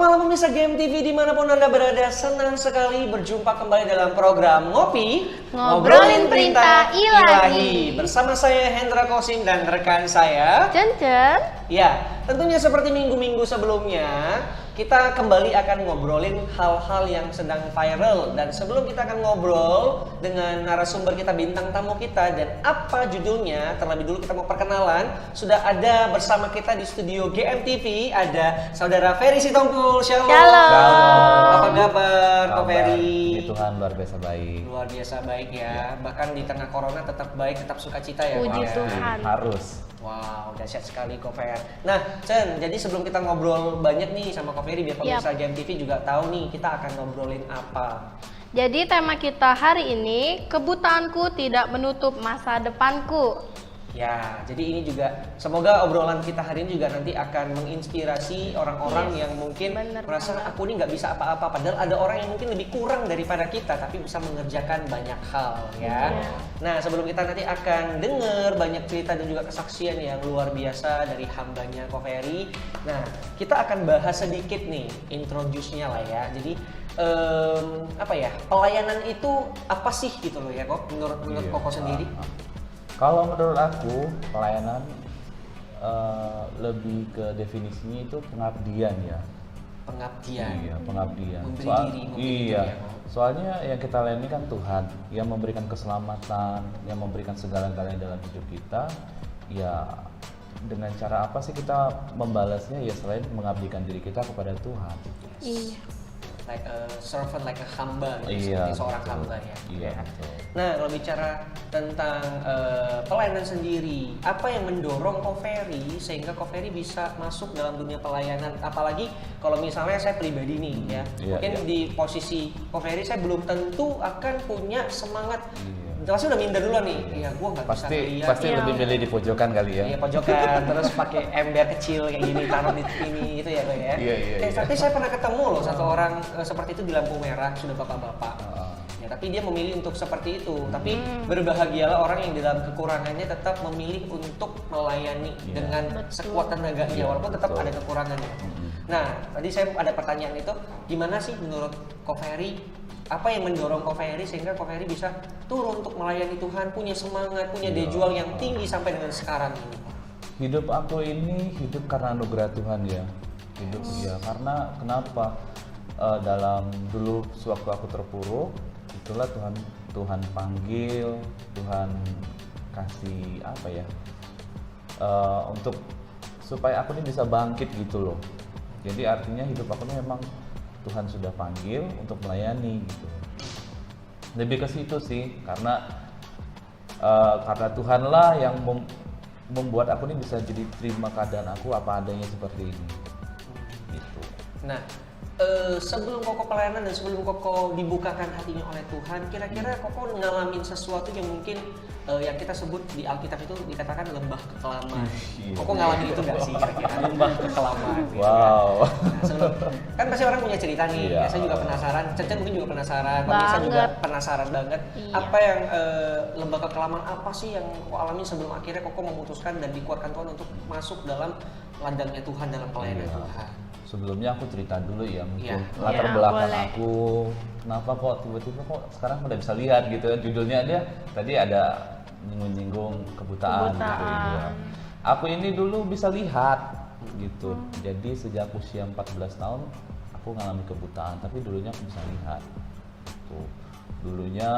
Selamat malam pemirsa GMTV dimanapun Anda berada, senang sekali berjumpa kembali dalam program Ngobrolin Perintah Ilahi. Bersama saya Hendra Kosim dan rekan saya Cen. Ya, tentunya seperti minggu-minggu sebelumnya, kita kembali akan ngobrolin hal-hal yang sedang viral. Dan sebelum kita akan ngobrol dengan narasumber kita, bintang tamu kita, dan apa judulnya, terlebih dulu kita mau perkenalan. Sudah ada bersama kita di studio GMTV, ada Saudara Ferry Sitompul. Shalom. Apa kabar, Ko Ferry? Tuhan luar biasa baik. Luar biasa baik ya. Bahkan di tengah corona tetap baik, tetap sukacita ya. Puji Ko, Tuhan. Harus. Wow, dahsyat sekali Ko Fer. Nah, Cen, jadi sebelum kita ngobrol banyak nih sama Ko Ferry, biar pemirsa GMTV juga tahu nih kita akan ngobrolin apa. Jadi tema kita hari ini, kebutaanku tidak menutup masa depanku. Ya, jadi ini juga semoga obrolan kita hari ini juga nanti akan menginspirasi orang-orang yang mungkin merasa aku ini nggak bisa apa-apa, padahal ada orang yang mungkin lebih kurang daripada kita tapi bisa mengerjakan banyak hal ya. Nah, sebelum kita nanti akan dengar banyak cerita dan juga kesaksian yang luar biasa dari hambanya Ko Ferry. Nah, kita akan bahas sedikit nih introduce-nya lah ya. Jadi apa ya, pelayanan itu apa sih gitu loh ya Ko, menurut Koko sendiri? Kalau menurut aku pelayanan lebih ke definisinya itu pengabdian ya. Pengabdian. Iya, pengabdian. Memberi diri ya. Soalnya yang kita layani kan Tuhan, yang memberikan keselamatan, yang memberikan segala-galanya dalam hidup kita. Ya, dengan cara apa sih kita membalasnya ya selain mengabdikan diri kita kepada Tuhan. Iya. Like a servant, like a hamba, Iya, seperti seorang betul. hamba ya. Iya, betul. Nah, kalau bicara tentang pelayanan sendiri, apa yang mendorong Ko Ferry sehingga Ko Ferry bisa masuk dalam dunia pelayanan? Apalagi kalau misalnya saya pribadi nih ya, mungkin di posisi Ko Ferry saya belum tentu akan punya semangat. Pasti udah minder dulu nih, iya gue nggak bisa ngeliat. Pasti lebih milih di pojokan kali ya. Iya, pojokan, terus pakai ember kecil kayak gini, taruh di ini gitu ya Ko ya. Iya. Tapi saya pernah ketemu loh satu orang seperti itu di lampu merah, sudah bapak-bapak. Ya, tapi dia memilih untuk seperti itu. Tapi berbahagialah orang yang di dalam kekurangannya tetap memilih untuk melayani dengan sekuat tenaganya, walaupun tetap ada kekurangannya. Nah, tadi saya ada pertanyaan itu, gimana sih menurut Ko Ferry? Apa yang mendorong Ko Ferry sehingga Ko Ferry bisa turun untuk melayani Tuhan, punya semangat, punya dejual yang tinggi sampai dengan sekarang ini? Hidup aku ini hidup karena anugerah Tuhan ya. Hidup ya karena kenapa? Dalam dulu sewaktu aku terpuruk, itulah Tuhan panggil, Tuhan kasih apa ya? Untuk supaya aku ini bisa bangkit gitu loh. Jadi artinya hidup aku ini memang Tuhan sudah panggil untuk melayani gitu. Lebih ke situ sih, karena Tuhanlah yang membuat aku ini bisa jadi terima keadaan aku apa adanya seperti ini. Gitu. Nah, sebelum Koko pelayanan dan sebelum Koko dibukakan hatinya oleh Tuhan, kira-kira Koko ngalamin sesuatu yang mungkin yang kita sebut di Alkitab itu dikatakan lembah kekelaman. Koko ngalamin itu nggak sih kira-kira lembah kekelaman? Wow. Nah, sebelum, kan pasti orang punya cerita nih. Ya, saya juga penasaran. Cen mungkin juga penasaran. Pemirsa juga penasaran banget. Iya. Apa yang lembah kekelaman apa sih yang Koko alami sebelum akhirnya Koko memutuskan dan dikuatkan Tuhan untuk masuk dalam ladangnya Tuhan dalam pelayanan Tuhan? Sebelumnya aku cerita dulu ya, mungkin latar belakang aku. Kenapa kok tiba-tiba kok sekarang udah bisa lihat gitu kan, judulnya dia tadi ada menyinggung kebutaan. Gitu ya. Aku ini dulu bisa lihat gitu. Jadi sejak usia 14 tahun aku ngalami kebutaan, tapi dulunya aku bisa lihat. Tuh. Dulunya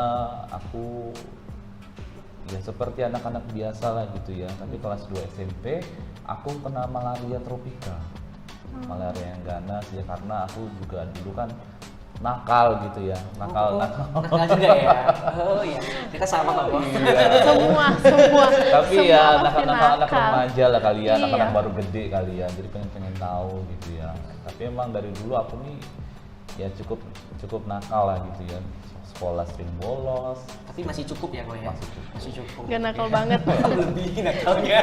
aku ya seperti anak-anak biasa lah gitu ya, tapi kelas 2 SMP aku kena malaria tropika. Malaria yang ganas ya, karena aku juga dulu kan nakal gitu ya, nakal juga ya. Oh iya, kita sama Pak. Semua. Tapi semua ya anak nakal. remaja lah kali ya, anak-anak baru gede kali ya, jadi pengen tahu gitu ya. Tapi emang dari dulu aku nih ya cukup nakal lah gitu ya. Sekolah sering bolos. Tapi masih cukup ya Ko ya? Masih cukup. Gak nakal banget. Lebih nakalnya.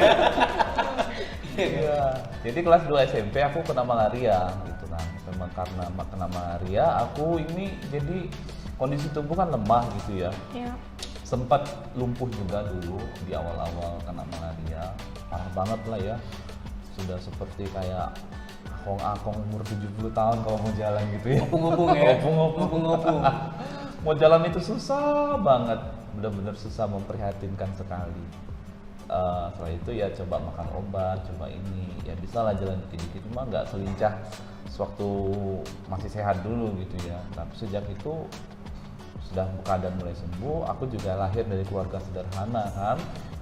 Iya. Jadi kelas 2 SMP aku kena malaria gitu. Nah, memang karena kena malaria aku ini jadi kondisi tubuh kan lemah gitu ya. Iya. Sempat lumpuh juga dulu di awal-awal kena malaria. Parah banget lah ya. Sudah seperti kayak Akong umur 70 tahun kalau mau jalan gitu ya. Ngopung-ngopung ya. Ngopung-ngopung. Mau jalan itu susah banget, benar-benar susah, memprihatinkan sekali. Setelah itu ya coba makan obat, coba ini, ya bisa lah jalan dikit-dikit, cuma nggak selincah sewaktu masih sehat dulu gitu ya. Tapi sejak itu sudah keadaan mulai sembuh, aku juga lahir dari keluarga sederhana kan,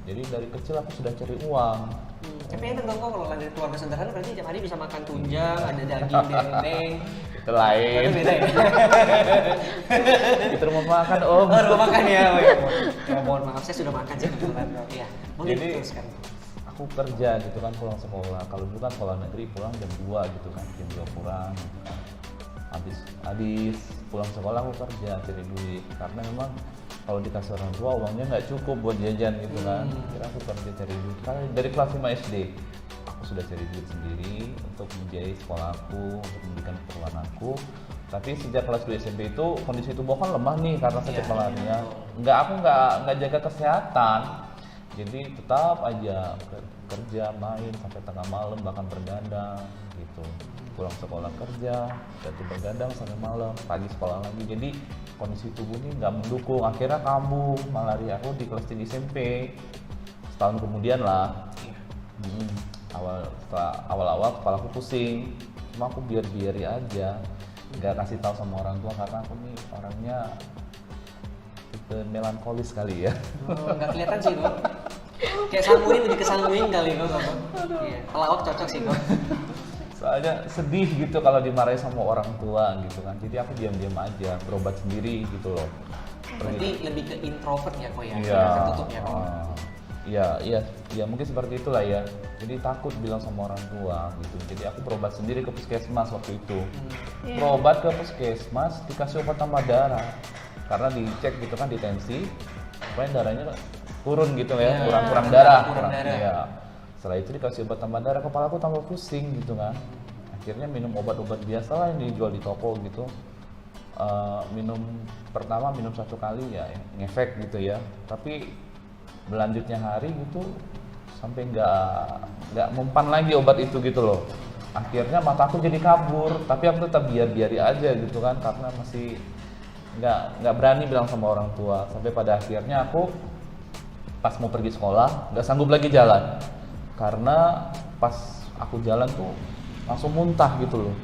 jadi dari kecil aku sudah cari uang. Tapi enak dong kok kalau dari keluarga sederhana berarti tiap hari bisa makan tunjang, ada daging, dendeng. Itu lain. Itu beda ya? Itu rumah makan om. Oh, rumah makan ya. Ya, mohon maaf, saya sudah makan sih kebetulan. Iya, boleh Jadi, diteruskan. aku kerja gitu kan, pulang sekolah. Kalau dulu kan sekolah negeri pulang jam 2 gitu kan, jam 2 pulang gitu kan. Habis pulang sekolah aku kerja cari duit, karena memang kalau dikasih orang tua uangnya nggak cukup buat jajan gitu kan. Kira aku kerja cari duit. Karena dari kelas 5 SD aku sudah cari duit sendiri untuk membiayai sekolahku, untuk mendidikan keperluan aku. Tapi sejak kelas 2 SMP itu kondisi tubuh kan lemah nih karena sakit malaria. Aku nggak jaga kesehatan. Jadi tetap aja kerja, main sampai tengah malam, bahkan bergadang gitu. Pulang sekolah kerja, jatuh bergadang sampai malam, pagi sekolah lagi. Jadi kondisi tubuh ini nggak mendukung. Akhirnya kambuh malaria aku di kelas 3 SMP. Setahun kemudian lah. Awal-awal kepala aku pusing. Cuma aku biar-biari aja, nggak kasih tahu sama orang tua karena aku nih orangnya tipe melankolis kali ya. Oh, nggak kelihatan sih kok. Kayak sanguin, lebih ke sanguin kali kok. Iya, pelawak cocok sih kok. Soalnya sedih gitu kalau dimarahin sama orang tua gitu kan. Jadi aku diam-diam aja, berobat sendiri gitu loh. Berarti lebih ke introvert ya kok ya? Iya. Tertutup ya kok. Iya, mungkin seperti itulah ya. Jadi takut bilang sama orang tua gitu. Jadi aku berobat sendiri ke puskesmas waktu itu. Berobat ke puskesmas, dikasih obat tambah darah. Karena dicek gitu kan di tensi, supaya darahnya turun gitu ya, kurang darah. Iya. Setelah itu dikasih obat tambah darah, kepala aku tambah pusing gitu kan. Akhirnya minum obat-obat biasa lah yang dijual di toko gitu. Minum pertama minum 1 kali ya ngefek gitu ya. Tapi berlanjutnya hari gitu sampai nggak mempan lagi obat itu gitu loh. Akhirnya mataku jadi kabur, tapi aku tetap biari aja gitu kan karena masih nggak berani bilang sama orang tua. Sampai pada akhirnya aku pas mau pergi sekolah nggak sanggup lagi jalan karena pas aku jalan tuh langsung muntah gitu loh,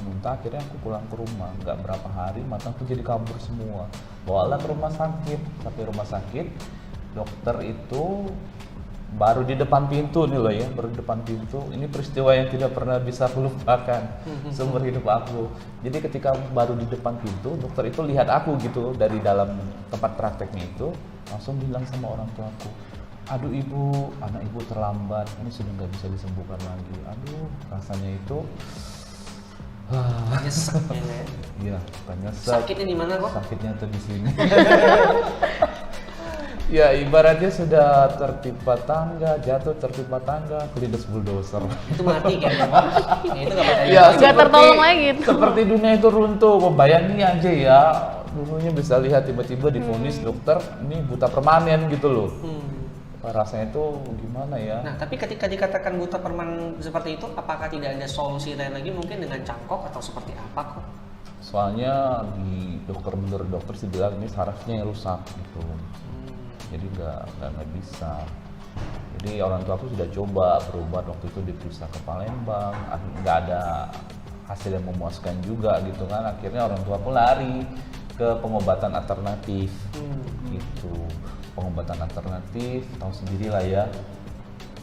muntah akhirnya aku pulang ke rumah. Nggak berapa hari mataku jadi kabur semua, bawalah ke rumah sakit. Sampai rumah sakit, dokter itu baru di depan pintu nih loh ya, baru di depan pintu. Ini peristiwa yang tidak pernah bisa aku lupakan seumur hidup aku. Jadi ketika baru di depan pintu, dokter itu lihat aku gitu dari dalam tempat prakteknya itu, langsung bilang sama orang tuaku, aduh ibu, anak ibu terlambat, ini sudah nggak bisa disembuhkan lagi. Aduh, rasanya itu Nyesek ya. iya, nyesek. Sakitnya di mana kok? Sakitnya tuh di sini. Ya ibaratnya sudah tertimpa tangga, jatuh tertimpa tangga, kelindes bulldozer. Itu mati kan? Ya, itu nggak berdaya. Ya, Nggak tertolong lagi gitu. Seperti dunia itu runtuh. Kok bayangin aja ya, dulunya bisa lihat tiba-tiba divonis dokter ini buta permanen gitu loh. Rasanya itu gimana ya? Nah, tapi ketika dikatakan buta permanen seperti itu, apakah tidak ada solusi lain lagi mungkin dengan cangkok atau seperti apa kok? Soalnya menurut dokter sih bilang ini sarafnya yang rusak gitu. Jadi nggak bisa. Jadi orang tua aku sudah coba berobat, waktu itu diperiksa ke Palembang, nggak ada hasil yang memuaskan juga gitu kan. Akhirnya orang tua aku lari ke pengobatan alternatif gitu. Pengobatan alternatif, tahu sendiri lah ya,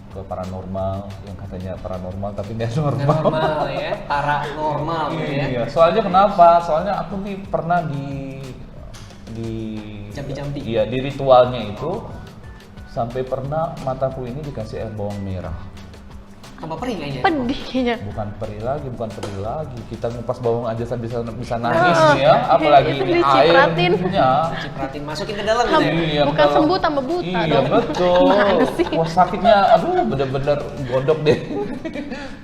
ke paranormal, yang katanya paranormal tapi nggak normal. Normal ya, paranormal gitu ya. Iya, soalnya kenapa? Soalnya aku nih pernah di Jampi-jampi. Iya, di ritualnya itu sampai pernah mataku ini dikasih air bawang merah. Tambah perih kayaknya. Pedih kayaknya. Bukan perih lagi. Kita ngupas bawang aja bisa nangis nih ya, apalagi itu ini dicipratin. airnya. Cipratin, masukin ke dalam gitu ya. Iya, Bukan kalau- sembuh tambah buta Iya dong. betul. Gimana sih? Wah sakitnya, aduh bener-bener gondok deh.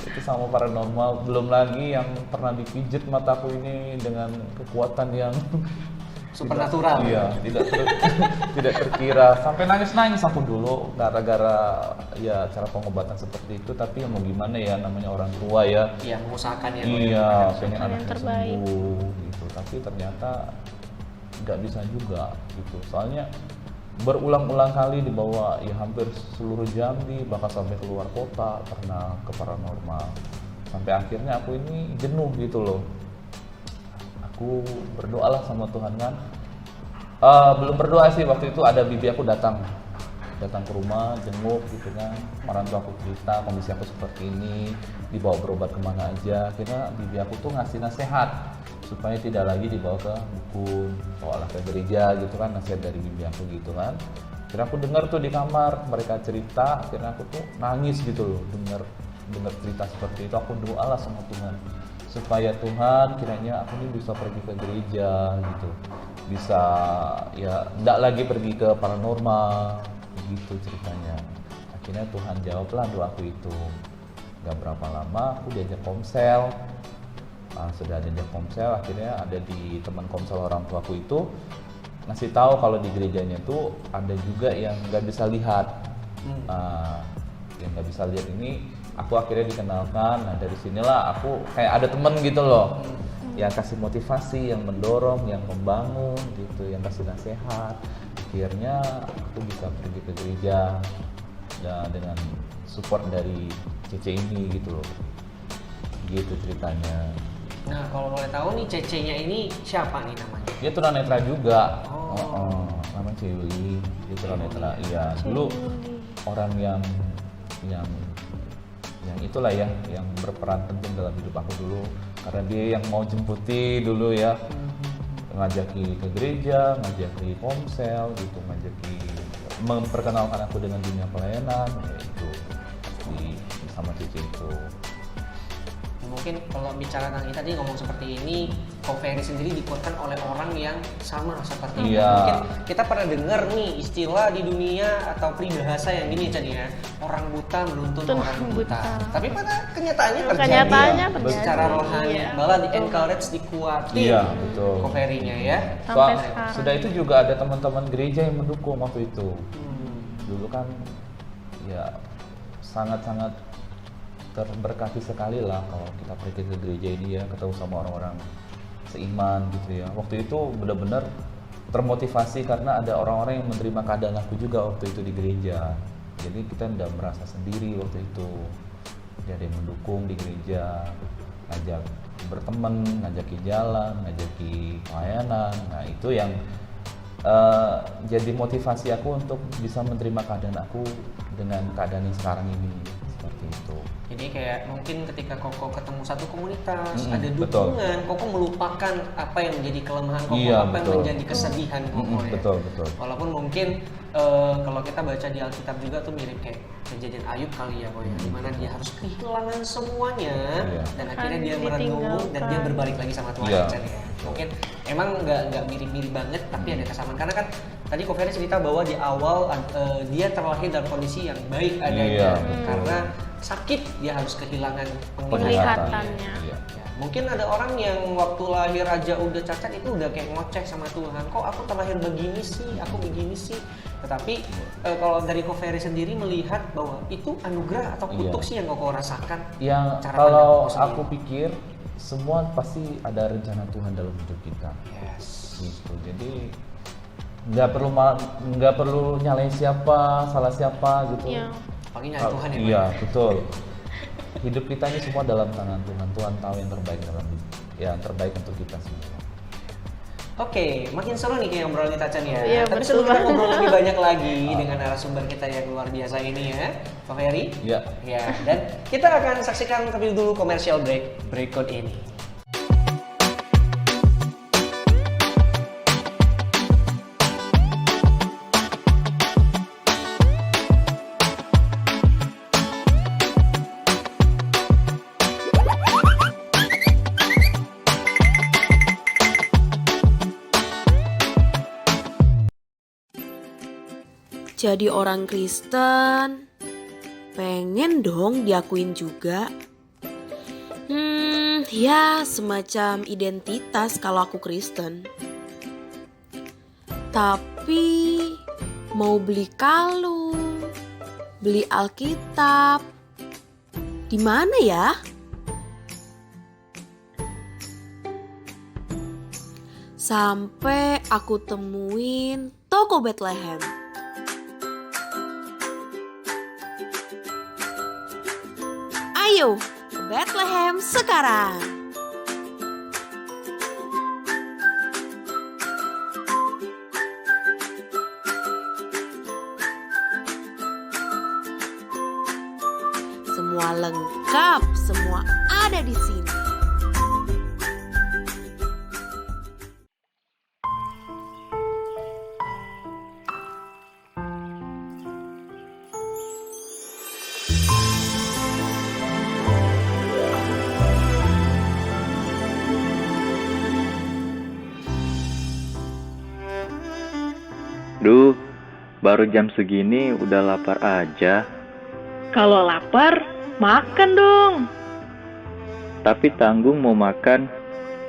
Itu sama paranormal. Belum lagi yang pernah dipijet mataku ini dengan kekuatan yang supernatural. Iya, tidak terkira. Sampai nangis aku dulu gara-gara ya cara pengobatan seperti itu. Tapi mau gimana ya, namanya orang tua ya. Iya, mengusahakan ya. Iya, pengen anaknya terbaik. sembuh gitu. Tapi ternyata nggak bisa juga gitu. Soalnya berulang-ulang kali dibawa ya hampir seluruh Jambi, bahkan sampai keluar kota, pernah ke paranormal. Sampai akhirnya aku ini jenuh gitu loh. Aku berdoalah sama Tuhan kan. Belum berdoa sih, waktu itu ada bibi aku datang ke rumah, jenguk gitu kan. Orang tua aku cerita kondisi aku seperti ini, dibawa berobat kemana aja. Akhirnya bibi aku tuh ngasih nasihat supaya tidak lagi dibawa ke dukun, bawalah ke gereja gitu kan, nasihat dari bibi aku gitu kan. Akhirnya aku dengar tuh di kamar mereka cerita, akhirnya aku tuh nangis gitu loh, dengar cerita seperti itu. Aku doalah sama Tuhan supaya Tuhan kiranya aku ini bisa pergi ke gereja gitu, bisa ya tidak lagi pergi ke paranormal gitu ceritanya. Akhirnya Tuhan jawablah doaku itu. Gak berapa lama aku diajak komsel. Sudah diajak komsel, akhirnya ada di teman komsel orang tuaku itu ngasih tahu kalau di gerejanya tuh ada juga yang nggak bisa lihat. Yang nggak bisa lihat ini aku akhirnya dikenalkan. Nah dari sinilah aku kayak ada temen gitu loh, yang kasih motivasi, yang mendorong, yang membangun gitu, yang kasih nasihat. Akhirnya aku bisa pergi ke gereja dengan support dari Cece ini gitu loh, gitu ceritanya. Nah kalau boleh tahu nih Cece-nya ini siapa nih namanya? Dia tunanetra juga. Oh. Namanya Cewili, dia tunanetra. Iya, dulu orang yang itulah ya, yang berperan penting dalam hidup aku dulu, karena dia yang mau jemputi dulu ya, ngajaki ke gereja, ngajaki komsel gitu, memperkenalkan aku dengan dunia pelayanan, yaitu sama Cici itu. Mungkin kalau bicara tentang tadi ngomong seperti ini, Ko Ferry sendiri dikuatkan oleh orang yang sama seperti ini. Mungkin kita pernah dengar nih istilah di dunia atau peribahasa yang gini ya, orang buta menuntun orang buta. Tapi pada kenyataannya terjadi secara rohani, malah di encourage, dikuatin. Iya, betul. Ko Ferry-nya ya. Sudah itu juga ada teman-teman gereja yang mendukung waktu itu. Dulu kan ya sangat-sangat terberkati sekali lah kalau kita pergi ke gereja ini ya, ketemu sama orang-orang seiman gitu ya. Waktu itu benar-benar termotivasi karena ada orang-orang yang menerima keadaan aku juga waktu itu di gereja. Jadi kita tidak merasa sendiri waktu itu. Jadi ada yang mendukung di gereja, ngajak berteman, ngajaki jalan, ngajaki pelayanan. Nah itu yang jadi motivasi aku untuk bisa menerima keadaan aku dengan keadaan yang sekarang ini, seperti itu. Jadi kayak mungkin ketika Koko ketemu satu komunitas, ada dukungan, Koko melupakan apa yang menjadi kelemahan Koko, apa yang menjadi kesedihan Koko ya. Betul. Walaupun mungkin kalau kita baca di Alkitab juga tuh mirip kayak kejadian Ayub kali ya, Boy, dimana dia harus kehilangan semuanya dan akhirnya dia merenung dan dia berbalik lagi sama Tuhan ya. Mungkin emang nggak mirip-mirip banget, tapi ada kesamaan karena kan tadi Ko Ferry cerita bahwa di awal dia terlahir dalam kondisi yang baik adanya karena sakit dia harus kehilangan penglihatannya. Ya, mungkin ada orang yang waktu lahir aja udah cacat itu udah kayak ngoceh sama Tuhan, kok aku terlahir begini sih, aku begini sih. Tetapi kalau dari Ko Ferry sendiri melihat bahwa itu anugerah atau kutuk sih yang Koko rasakan. Yang kalau aku pikir semua pasti ada rencana Tuhan dalam hidup kita. Gitu. Jadi nggak perlu nyalain siapa, salah siapa gitu. Paling nyari Tuhan ya. Iya, betul. Hidup kita ini semua dalam tangan Tuhan. Tuhan tahu yang terbaik yang terbaik untuk kita semua. Oke, makin seru nih kayak ngobrol kita Chan ya. Iya, tapi sebelum kita ngobrol lebih banyak lagi dengan narasumber kita yang luar biasa ini ya, Ko Ferry. Iya. Ya, dan kita akan saksikan terlebih dulu commercial break berikut ini. Jadi orang Kristen, pengen dong diakuin juga. Ya semacam identitas kalau aku Kristen. Tapi mau beli kalung, beli Alkitab, di mana ya? Sampai aku temuin toko Bethlehem. Ayo ke Bethlehem sekarang. Semua lengkap, semua ada di sini. Duh, baru jam segini udah lapar aja. Kalau lapar, makan dong. Tapi tanggung mau makan,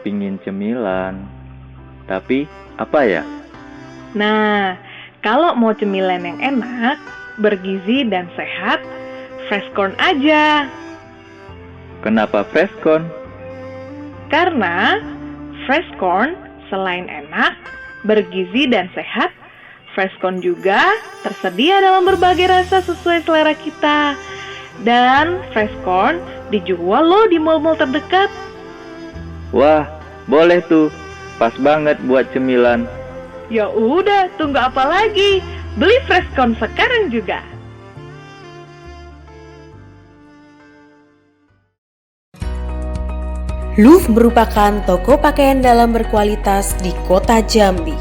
pingin cemilan. Tapi apa ya? Nah, kalau mau cemilan yang enak, bergizi dan sehat, fresh corn aja. Kenapa fresh corn? Karena fresh corn selain enak, bergizi dan sehat, fresh corn juga tersedia dalam berbagai rasa sesuai selera kita. Dan fresh corn dijual loh di mall-mall terdekat. Wah, boleh tuh. Pas banget buat cemilan. Ya udah, tunggu apa lagi? Beli fresh corn sekarang juga. Louvre merupakan toko pakaian dalam berkualitas di kota Jambi.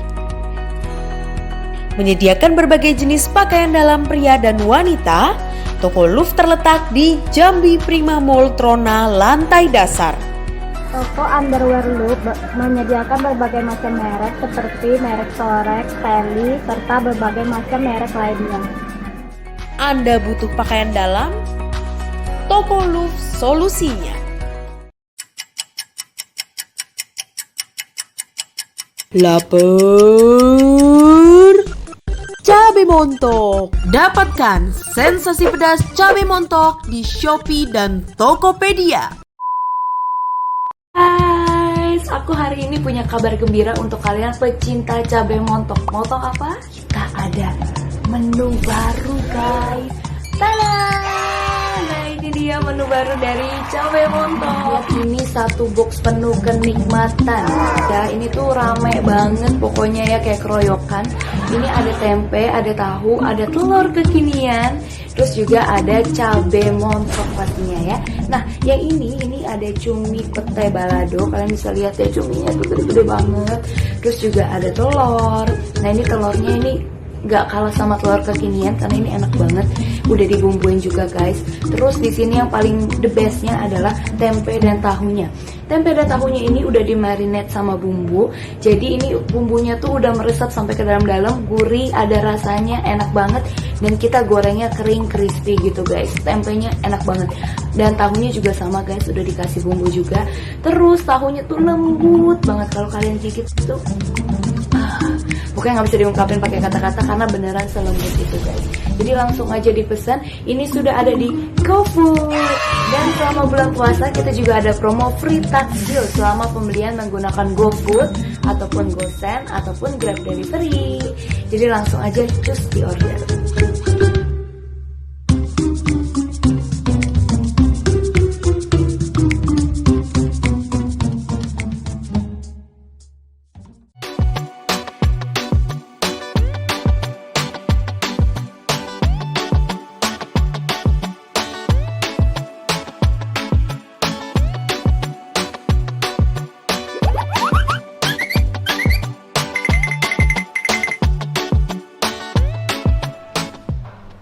Menyediakan berbagai jenis pakaian dalam pria dan wanita, toko Louvre terletak di Jambi Prima Mall Trona lantai dasar. Toko underwear Louvre menyediakan berbagai macam merek seperti merek Sorex, Teli, serta berbagai macam merek lainnya. Anda butuh pakaian dalam? Toko Louvre solusinya. Lapar? Cabai montok. Dapatkan sensasi pedas cabai montok di Shopee dan Tokopedia. Guys, aku hari ini punya kabar gembira untuk kalian pecinta cabai montok. Mau tau apa? Kita ada menu baru guys. Tada! Nah ini dia menu baru dari cabai montok. Ini satu box penuh kenikmatan. Ya ini tuh rame banget pokoknya ya kayak keroyokan. Ini ada tempe, ada tahu, ada telur kekinian. Terus juga ada cabai montok pastinya ya. Nah yang ini ada cumi petai balado. Kalian bisa lihat ya cuminya tuh gede-gede banget. Terus juga ada telur. Nah ini telurnya ini gak kalah sama telur kekinian karena ini enak banget. Udah dibumbuin juga guys. Terus di sini yang paling the bestnya adalah tempe dan tahunya. Tempe dan tahunya ini udah dimarinate sama bumbu. Jadi ini bumbunya tuh udah meresap sampai ke dalam-dalam, gurih, ada rasanya, enak banget. Dan kita gorengnya kering, crispy gitu guys. Tempenya enak banget. Dan tahunya juga sama guys, udah dikasih bumbu juga. Terus tahunya tuh lembut banget kalau kalian gigit tuh. Pokoknya nggak bisa diungkapin pakai kata-kata karena beneran selembut itu guys. Jadi langsung aja dipesan. Ini sudah ada di GoFood. Dan selama bulan puasa kita juga ada promo free takjil selama pembelian menggunakan GoFood ataupun GoSend ataupun Grab Delivery. Jadi langsung aja cus di order.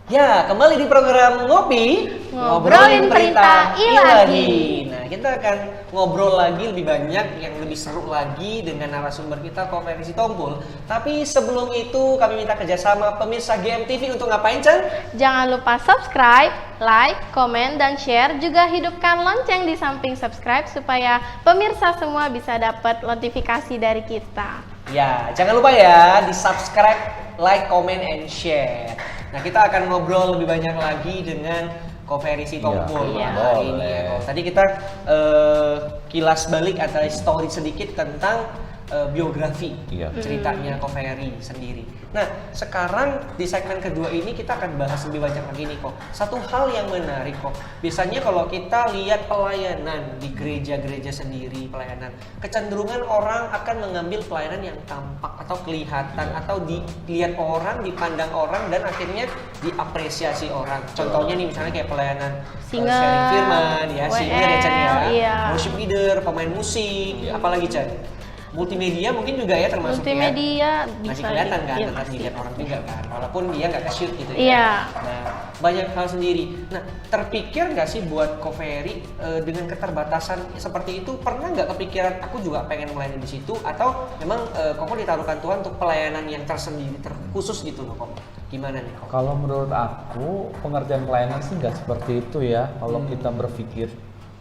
Ya, kembali di program Ngopi, Ngobrolin Perintah Ilahi. Nah, kita akan ngobrol lagi lebih banyak, yang lebih seru lagi dengan narasumber kita, Konferensi Tompul. Tapi sebelum itu, kami minta kerjasama pemirsa GMTV untuk ngapain, Chan? Jangan lupa subscribe, like, komen, dan share. Juga hidupkan lonceng di samping subscribe supaya pemirsa semua bisa dapat notifikasi dari kita. Ya, jangan lupa ya di subscribe, like, comment, and share. Nah, kita akan ngobrol lebih banyak lagi dengan Ko Ferry Sitompul hari ini ya. Tadi kita kilas balik atau story sedikit tentang biografi ceritanya Ko Ferry sendiri. Nah, sekarang di segmen kedua ini kita akan bahas lebih banyak lagi nih kok. Satu hal yang menarik kok. Biasanya kalau kita lihat pelayanan di gereja-gereja sendiri, pelayanan, kecenderungan orang akan mengambil pelayanan yang tampak atau kelihatan atau dilihat orang, dipandang orang dan akhirnya diapresiasi orang. Contohnya nih misalnya kayak pelayanan sharing firman ya, singer ya Chan ya, worship leader, pemain musik, apalagi Chan? Multimedia mungkin juga ya termasuk multimedia ya. Masih kelihatan kan, tetap dilihat orang juga kan, walaupun dia nggak ke-shoot gitu ya. Nah, banyak hal sendiri. Nah, terpikir nggak sih buat Ko Ferry dengan keterbatasan seperti itu, pernah nggak kepikiran aku juga pengen melayani di situ, atau memang Koko ditaruhkan Tuhan untuk pelayanan yang tersendiri, terkhusus gitu loh Koko? Gimana nih Koko? Kalau menurut aku pengertian pelayanan sih nggak seperti itu ya. Kalau kita berpikir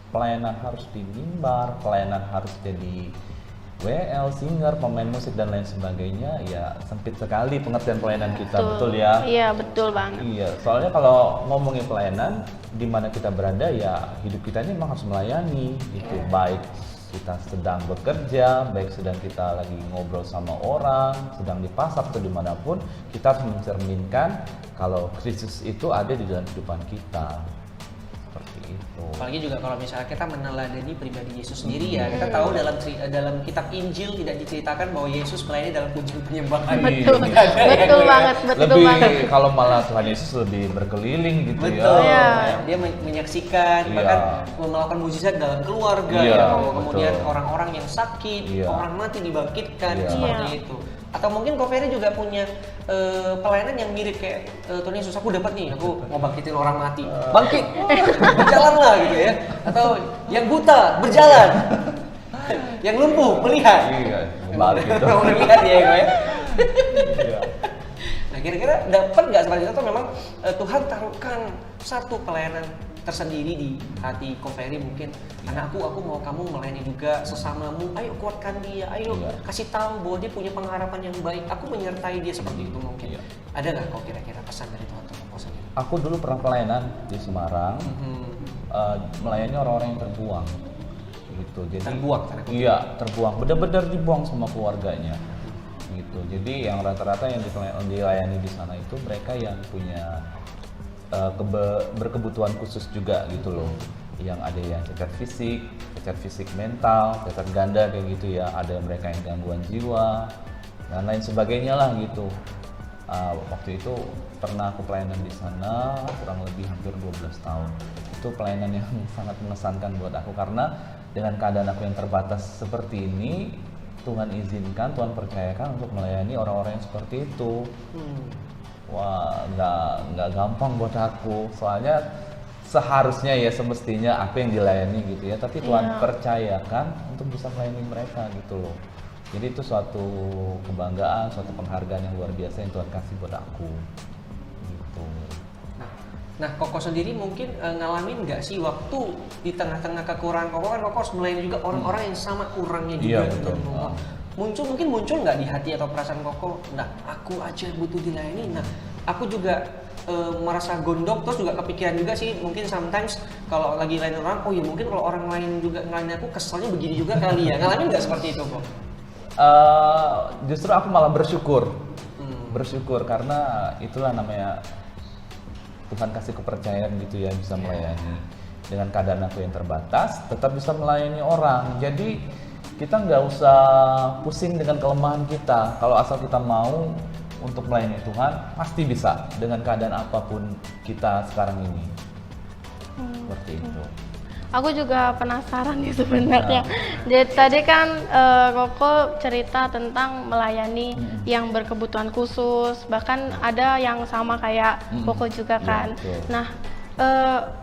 pelayanan harus di mimbar, pelayanan harus jadi WL, singer, pemain musik dan lain sebagainya, ya sempit sekali pengertian pelayanan kita, betul ya? Iya, betul banget. Iya, soalnya kalau ngomongin pelayanan, di mana kita berada ya hidup kita ini memang harus melayani gitu. Baik kita sedang bekerja, baik sedang kita lagi ngobrol sama orang, sedang di pasar atau dimanapun, kita harus mencerminkan kalau Kristus itu ada di dalam kehidupan kita. Seperti itu. Apalagi juga kalau misalnya kita meneladani pribadi Yesus sendiri ya, kita tahu dalam kitab Injil tidak diceritakan bahwa Yesus melayani dalam kunjung penyembahan. Betul, betul banget, betul banget. Kalau malah Tuhan Yesus lebih berkeliling gitu betul. ya. Dia menyaksikan, bahkan melakukan mujizat dalam keluarga ya, kemudian orang-orang yang sakit, orang mati dibangkitkan, seperti itu. Atau mungkin Ko Ferry juga punya pelayanan yang mirip kayak Tuhan Yesus, aku dapat nih, aku mau bangkitin orang mati, bangkit, berjalanlah gitu ya. Atau yang buta berjalan, yang lumpuh melihat. Iya, balik gitu. Melihat ya gue. Nah, kira-kira dapat nggak seperti itu atau memang Tuhan taruhkan satu pelayanan tersendiri di hati Ko Ferry, mungkin anakku, aku mau kamu melayani juga sesamamu, ayo kuatkan dia, ayo kasih tahu bahwa dia punya pengharapan yang baik, aku menyertai dia, seperti itu mungkin. Ada nggak kok kira-kira pesan dari Tuhan untuk Ko sendiri? Aku dulu pernah pelayanan di Semarang, melayani orang-orang yang terbuang gitu. Jadi terbuang? Iya, terbuang, benar-benar dibuang sama keluarganya gitu. Jadi yang rata-rata yang dilayani di sana itu mereka yang punya berkebutuhan khusus juga gitu loh, yang ada yang cacat fisik mental, cacat ganda kayak gitu ya, ada mereka yang gangguan jiwa dan lain sebagainya lah gitu. Waktu itu pernah aku pelayanan di sana kurang lebih hampir 12 tahun. Itu pelayanan yang sangat mengesankan buat aku karena dengan keadaan aku yang terbatas seperti ini, Tuhan izinkan, Tuhan percayakan untuk melayani orang-orang yang seperti itu. Wah, nggak gampang buat aku, soalnya seharusnya ya semestinya aku yang dilayani gitu ya, tapi Tuhan percayakan untuk bisa melayani mereka gitu loh. Jadi itu suatu kebanggaan, suatu penghargaan yang luar biasa yang Tuhan kasih buat aku gitu. Nah, Koko sendiri mungkin ngalamin nggak sih waktu di tengah-tengah kekurangan Koko, kan Koko harus melayani juga orang-orang yang sama kurangnya juga dengan Koko. Muncul nggak di hati atau perasaan Koko, nah aku aja butuh dilayani, nah aku juga merasa gondok, terus juga kepikiran juga sih mungkin sometimes kalau lagi lain orang, oh ya mungkin kalau orang lain juga ngelain aku keselnya begini juga kali ya. Ngalamin nggak seperti itu kok? Justru aku malah bersyukur karena itulah namanya Tuhan kasih kepercayaan gitu ya, bisa melayani. Dengan keadaan aku yang terbatas tetap bisa melayani orang, jadi kita nggak usah pusing dengan kelemahan kita. Kalau asal kita mau untuk melayani Tuhan, pasti bisa dengan keadaan apapun kita sekarang ini. Seperti itu. Aku juga penasaran nih sebenarnya. Jadi tadi kan Koko cerita tentang melayani yang berkebutuhan khusus, bahkan ada yang sama kayak Koko juga kan. Nah,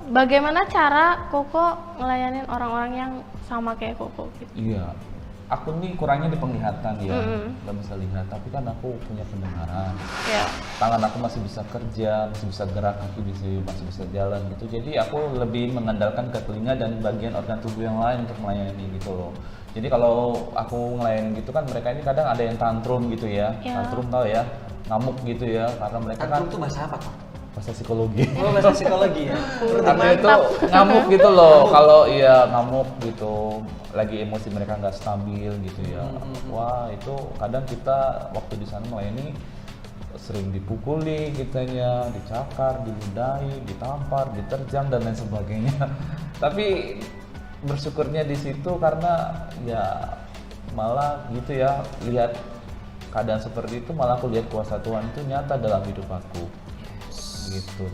bagaimana cara Koko ngelayanin orang-orang yang sama kayak Koko gitu? Iya, aku nih kurangnya di penglihatan ya, nggak bisa lihat, tapi kan aku punya pendengaran. Ya. Tangan aku masih bisa kerja, masih bisa gerak, kaki masih bisa jalan gitu. Jadi aku lebih mengandalkan ke telinga dan bagian organ tubuh yang lain untuk melayani gitu loh. Jadi kalau aku ngelayan gitu kan, mereka ini kadang ada yang tantrum gitu ya. Tantrum tau ya, ngamuk gitu ya, karena mereka Tantrum kan itu bahasa apa Pak? bahasa psikologi. Oh, bahasa psikologi ya. Karena itu ngamuk gitu loh, kalau iya ngamuk gitu, lagi emosi mereka nggak stabil gitu ya. Wah itu kadang kita waktu di sana melayani sering dipukuli kitanya, dicakar, diludahi, ditampar, diterjang dan lain sebagainya. Tapi bersyukurnya di situ karena ya malah gitu ya, lihat keadaan seperti itu, malah aku lihat kuasa Tuhan itu nyata dalam hidup aku. Gitu,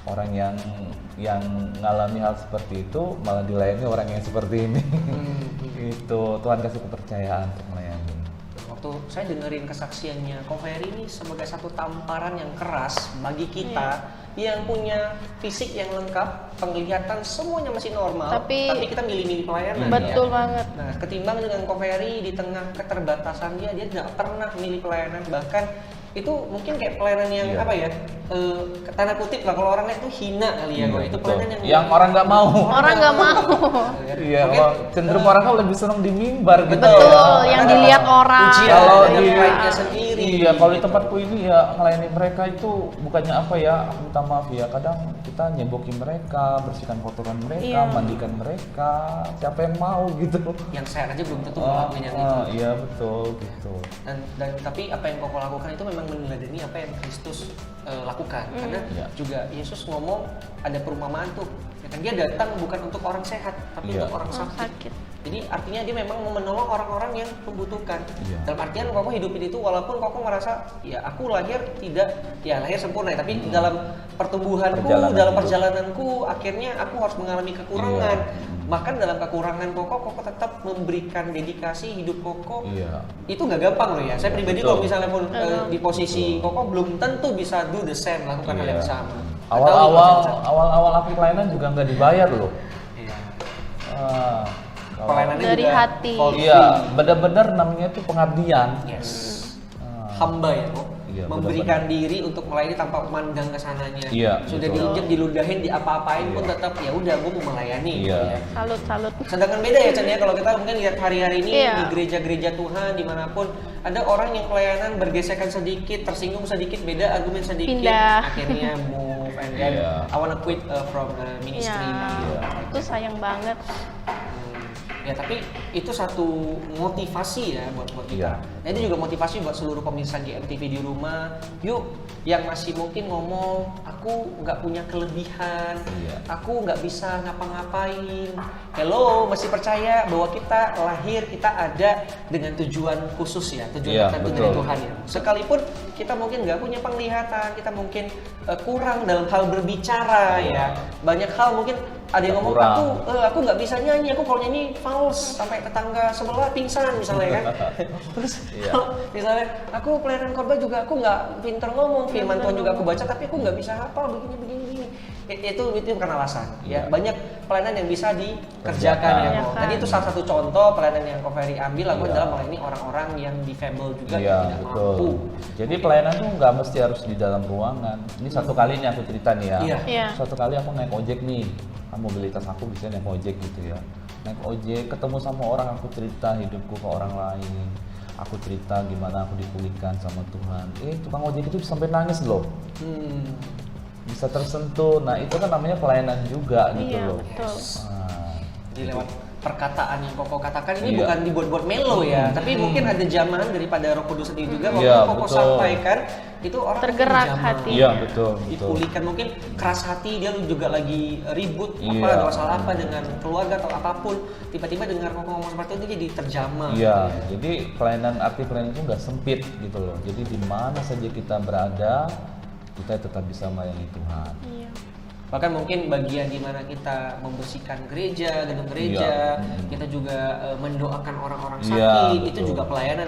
orang yang ngalami hal seperti itu malah dilayani orang yang seperti ini. Itu Tuhan kasih kepercayaan untuk melayani. Waktu saya dengerin kesaksiannya Ko Ferry ini sebagai satu tamparan yang keras bagi kita yang punya fisik yang lengkap, penglihatan semuanya masih normal, tapi kita milih-milih pelayanan. Betul ya. banget. Nah, ketimbang dengan Ko Ferry di tengah keterbatasan dia tidak pernah milih pelayanan, bahkan itu mungkin kayak pelayanan yang apa ya, tanda kutip lah kalau orang lihat itu hina kali ya, itu pelayanan yang orang nggak mau. Orang nggak mau. Iya, cenderung orang kan lebih senang di mimbar gitu. Betul, yang dilihat orang. Kalau di sendiri. Iya, kalau di tempatku ini ya melayani mereka itu bukannya apa ya, aku minta maaf ya, kadang kita nyebokin mereka, bersihkan kotoran mereka, mandikan mereka, siapa yang mau gitu. Yang sehat aja belum tentu ngelakuin yang itu. Iya betul gitu. Dan tapi apa yang Koko lakukan itu memang meneladani apa yang Kristus lakukan, karena juga Yesus ngomong ada perumpamaan tuh, ya kan, dia datang bukan untuk orang sehat tapi untuk orang sakit. Jadi artinya dia memang mau menolong orang-orang yang membutuhkan. Dalam artian Koko hidupin itu walaupun Koko merasa ya aku lahir tidak ya lahir sempurna, tapi dalam pertumbuhanku, dalam perjalananku akhirnya aku harus mengalami kekurangan. Bahkan dalam kekurangan Koko tetap memberikan dedikasi hidup Koko. Itu nggak gampang loh ya. Saya pribadi kalau misalnya pun di posisi Koko belum tentu bisa do the same, lakukan hal yang sama. Awal-awal aku pelayanan juga nggak dibayar loh. Pelayanannya dari juga hati. Iya, benar-benar namanya itu pengabdian. Hamba ya kok. Memberikan benar-benar diri untuk melayani tanpa memandang ke sananya. Sudah betul. diinjek, diludahin, diapa-apain pun tetap ya udah gue mau melayani. Salut. Sedangkan beda ya Chan ya, kalau kita mungkin lihat hari-hari ini di gereja-gereja Tuhan dimanapun ada orang yang pelayanan bergesekan sedikit, tersinggung sedikit, beda argumen sedikit, pindah. akhirnya move and then I wanna quit from the ministry. Itu sayang banget. Ya tapi itu satu motivasi ya buat kita. Nah itu juga motivasi buat seluruh pemirsa GMTV di rumah. Yuk yang masih mungkin ngomong aku nggak punya kelebihan, aku nggak bisa ngapa-ngapain. Hello, masih percaya bahwa kita lahir, kita ada dengan tujuan khusus ya, tujuan tertentu dari Tuhan ya. Sekalipun kita mungkin nggak punya penglihatan, kita mungkin kurang dalam hal berbicara ya. Banyak hal mungkin ada yang ngomong aku nggak bisa nyanyi, aku kalau nyanyi fals sampai tetangga sebelah pingsan misalnya kan. Terus kalau misalnya aku pelayanan khotbah juga aku nggak pinter ngomong, firman Tuhan juga aku baca tapi aku nggak bisa hafal begini. Itu bukan alasan ya. Banyak pelayanan yang bisa dikerjakan ya kok. Tadi itu salah satu contoh pelayanan yang Ko Ferry ambil lakukan dalam melayani orang-orang yang difabel juga tidak mampu. Jadi pelayanan tuh nggak mesti harus di dalam ruangan. Ini satu kali nih aku cerita nih ya. Satu kali aku naik ojek nih. Mobilitas aku bisa naik ojek gitu ya. Naik ojek, ketemu sama orang, aku cerita hidupku ke orang lain. Aku cerita gimana aku dipulihkan sama Tuhan. Tukang ojek itu sampai nangis loh. Bisa tersentuh. Nah itu kan namanya pelayanan juga gitu loh. Betul. Jadi lewat perkataan yang Koko katakan ini bukan dibuat-buat melo ya, tapi mungkin ada jamahan daripada Roh Kudus sendiri juga waktu Koko sampaikan itu orang tergerak hati. Iya betul. Dipulihkan, mungkin keras hati dia juga lagi ribut ada masalah apa dengan keluarga atau apapun, tiba-tiba dengar Koko ngomong seperti itu jadi terjamah. Jadi arti pelayanan itu nggak sempit gitu loh. Jadi di mana saja kita berada kita tetap bisa melayani Tuhan. Bahkan mungkin bagian di mana kita membersihkan gereja, gedung gereja, kita juga mendoakan orang-orang sakit, itu juga pelayanan.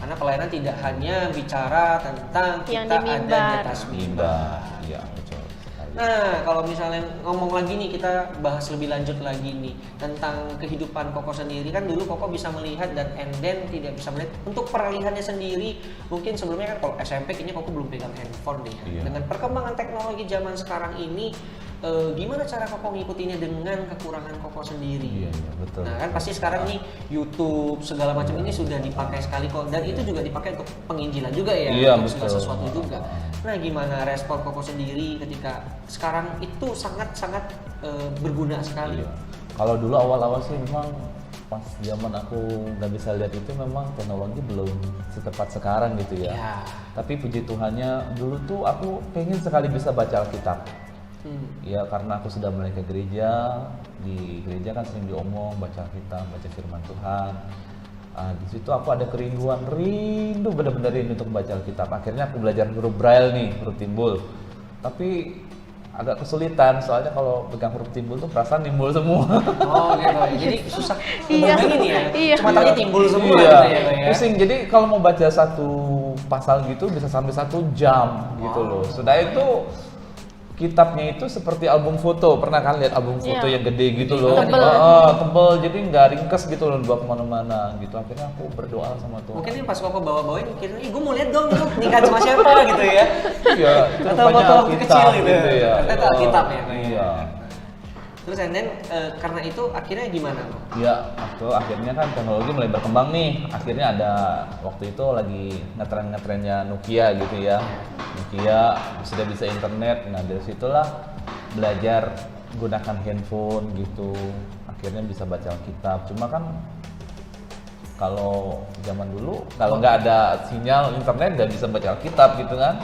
Karena pelayanan tidak hanya bicara tentang yang kita di ada di atas mimbar. Iya, betul sekali. Nah, kalau misalnya ngomong lagi nih, kita bahas lebih lanjut lagi nih tentang kehidupan Koko sendiri. Kan dulu Koko bisa melihat dan Enden tidak bisa melihat. Untuk peralihannya sendiri, mungkin sebelumnya kan kalau SMP kayaknya Koko belum pegang handphone deh. Iya. Dengan perkembangan teknologi zaman sekarang ini, gimana cara Koko ngikutinnya dengan kekurangan Koko sendiri? Iya, betul. Nah kan pasti sekarang nih YouTube segala macam ini sudah dipakai sekali kok, dan itu juga dipakai untuk penginjilan juga ya, Iya, untuk segala betul. sesuatu juga. Nah gimana respon Koko sendiri ketika sekarang itu sangat-sangat berguna sekali? Iya. Kalau dulu awal-awal sih memang pas zaman aku nggak bisa lihat itu memang teknologi belum secepat sekarang gitu ya. Ya. Tapi puji Tuhannya dulu tuh aku pengen sekali bisa baca Alkitab. Ya karena aku sudah mulai ke gereja, di gereja kan sering diomong baca Alkitab, baca firman Tuhan. Di situ aku ada kerinduan, rindu benar-benar rindu untuk baca Alkitab. Akhirnya aku belajar huruf Braille nih, huruf timbul. Tapi agak kesulitan soalnya kalau pegang huruf timbul tuh perasaan timbul semua. Oh gitu, jadi susah Iya. ngebayangin ya. Iya. Cuma taunya timbul semua Iya, gitu ya, Bang, ya. pusing. Jadi kalau mau baca satu pasal gitu bisa sampai 1 jam gitu loh. Sudah itu kitabnya itu seperti album foto. Pernah kan lihat album foto Iya. yang gede gitu loh? Tebel. Tebel, jadi nggak ringkes gitu loh dibawa kemana-mana gitu. Akhirnya aku berdoa sama Tuhan. Mungkin ini pas Koko bawa-bawain mikirnya, ih gue mau lihat dong itu nikah sama siapa gitu ya. Iya, itu Atau rupanya foto Alkitab kecil gitu. ya. Ternyata Alkitab ya, Bang, ya. Iya. Terus and then karena itu akhirnya gimana? Iya, akhirnya kan teknologi mulai berkembang nih. Akhirnya ada waktu itu lagi ngetren-ngetrennya Nokia gitu ya. Nokia sudah bisa internet. Nah dari situlah belajar gunakan handphone gitu. Akhirnya bisa baca Alkitab. Cuma kan kalau zaman dulu kalau nggak ada sinyal internet nggak bisa baca Alkitab gitu kan.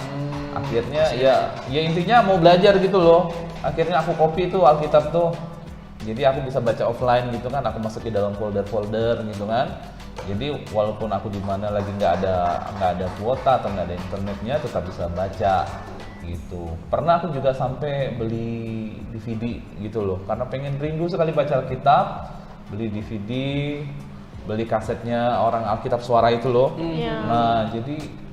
Akhirnya ya intinya mau belajar gitu loh. Akhirnya aku copy tuh Alkitab tuh. Jadi aku bisa baca offline gitu kan. Aku masukin dalam folder-folder gitu kan. Jadi walaupun aku di mana lagi nggak ada kuota atau nggak ada internetnya tetap bisa baca gitu. Pernah aku juga sampai beli DVD gitu loh. Karena pengen rindu sekali baca Alkitab, beli DVD, beli kasetnya orang Alkitab Suara itu loh. Iya. Nah jadi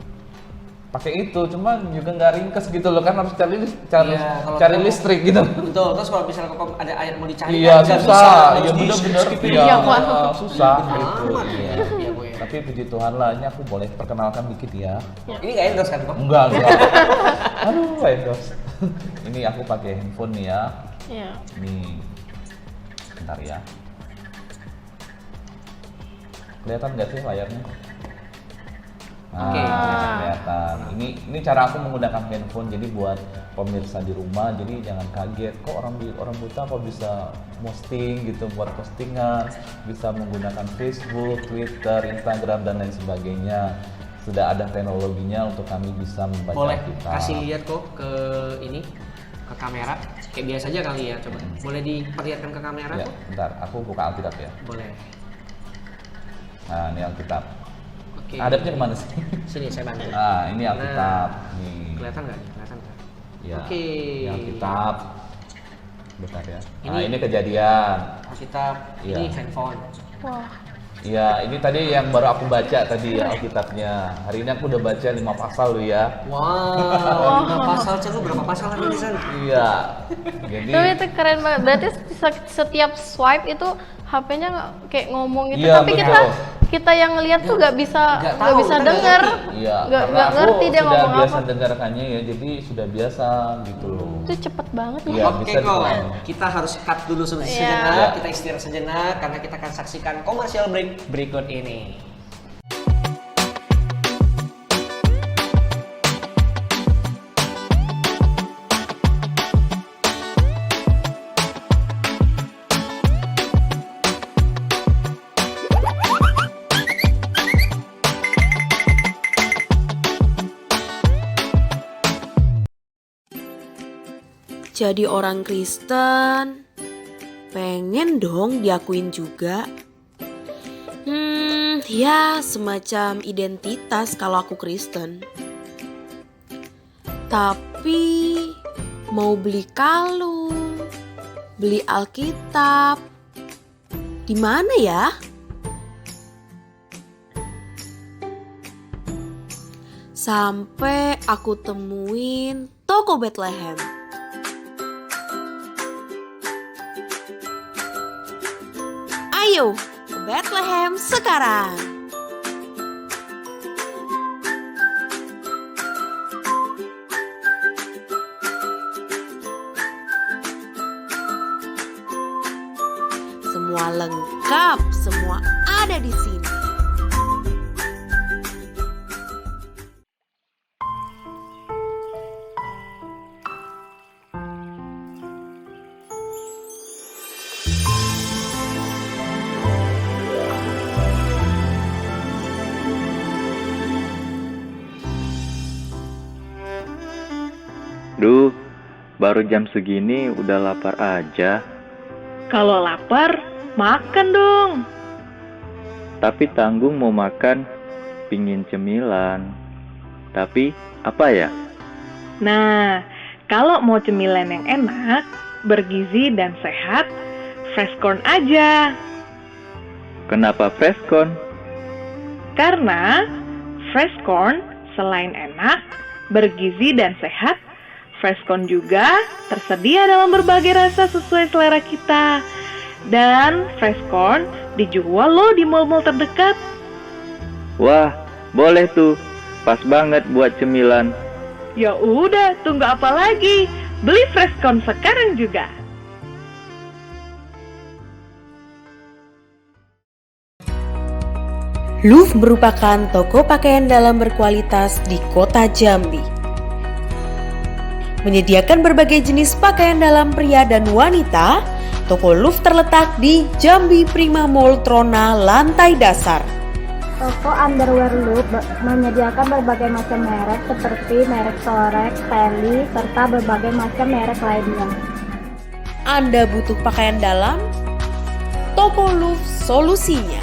pakai itu, cuma juga nggak ringkes gitu loh kan harus cari Iya, kalau cari kamu- listrik gitu. Betul, terus kalau misalnya Koko ada ayat mau dicari Iya nggak susah, bisa, iya harus bener-bener di-skip iya, Iya, Wak. susah Amat gitu. ya. Iya. Iya, Bu, ya. Tapi puji Tuhan lah, ini aku boleh perkenalkan dikit ya. Ini nggak endorse kan Kok? Enggak. Aduh, endorse. Ini aku pakai handphone nih ya. Iya. Nih, bentar ya. Kelihatan nggak sih layarnya? Nah, Oke. kelihatan. Ini cara aku menggunakan handphone. Jadi buat pemirsa di rumah, jadi jangan kaget kok orang buta kok bisa posting gitu, buat postingan, bisa menggunakan Facebook, Twitter, Instagram dan lain sebagainya. Sudah ada teknologinya untuk kami bisa membaca Boleh kita. kasih lihat kok ke ini, ke kamera. Kayak biasa aja kali ya, coba. Boleh diperlihatkan ke kamera Ya, kok? bentar, aku buka Alkitab ya. Boleh. Nah, ini Alkitab. Oke. Hadapnya kemana sih? Sini saya bantu. Nah, ini Alkitab. Nih. Kelihatan nggak nih? Kelihatan nggak? Ya, Oke. ini Alkitab. Bentar ya. Nah, Ini- ini kejadian. Alkitab, ini Iya. handphone. Wah. Iya, ini tadi yang baru aku baca tadi ya Alkitabnya. Hari ini aku udah baca 5 pasal loh ya. Wow, 5 pasal, Cen, lu berapa pasal lagi di sana? Iya. Jadi Tapi itu keren banget. Berarti setiap swipe itu HP-nya kayak ngomong gitu. Iya, Tapi betul. kita yang ngelihat tuh nggak bisa Nggak tahu, bisa kita nggak denger. ngerti. iya, Nggak karena aku ngerti dia sudah ngomong biasa apa. dengarkannya ya, jadi sudah biasa gitu loh. Itu cepet banget ya. Iya, Oke bisa kok, dikurangi. kita harus cut dulu Iya. sejenak, Iya. kita istirahat sejenak karena kita akan saksikan commercial break berikut ini. Jadi orang Kristen, pengen dong diakuin juga. Ya semacam identitas kalau aku Kristen. Tapi mau beli kalung, beli Alkitab, di mana ya? Sampai aku temuin toko Bethlehem. Ayo ke Bethlehem sekarang. Semua lengkap, semua ada di sini. Duh, baru jam segini udah lapar aja. Kalau lapar, makan dong. Tapi tanggung mau makan, pingin cemilan. Tapi apa ya? Nah, kalau mau cemilan yang enak, bergizi dan sehat, Freshcorn aja. Kenapa Freshcorn? Karena Freshcorn selain enak, bergizi dan sehat, Freshcorn juga tersedia dalam berbagai rasa sesuai selera kita. Dan Freshcorn dijual loh di mall-mall terdekat. Wah, boleh tuh. Pas banget buat cemilan. Ya udah, tunggu apa lagi? Beli Freshcorn sekarang juga. Louvre merupakan toko pakaian dalam berkualitas di kota Jambi. Menyediakan berbagai jenis pakaian dalam pria dan wanita, toko Louvre terletak di Jambi Prima Mall Trona lantai dasar. Toko underwear Louvre menyediakan berbagai macam merek seperti merek Sorex, Telly, serta berbagai macam merek lainnya. Anda butuh pakaian dalam? Toko Louvre solusinya.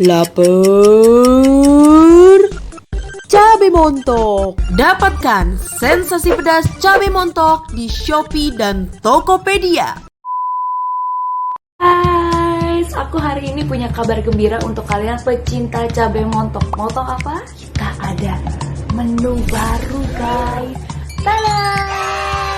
Lapar? Cabai montok. Dapatkan sensasi pedas cabai montok di Shopee dan Tokopedia. Guys, aku hari ini punya kabar gembira untuk kalian pecinta cabai montok. Mau tau apa? Kita ada menu baru guys. Tada!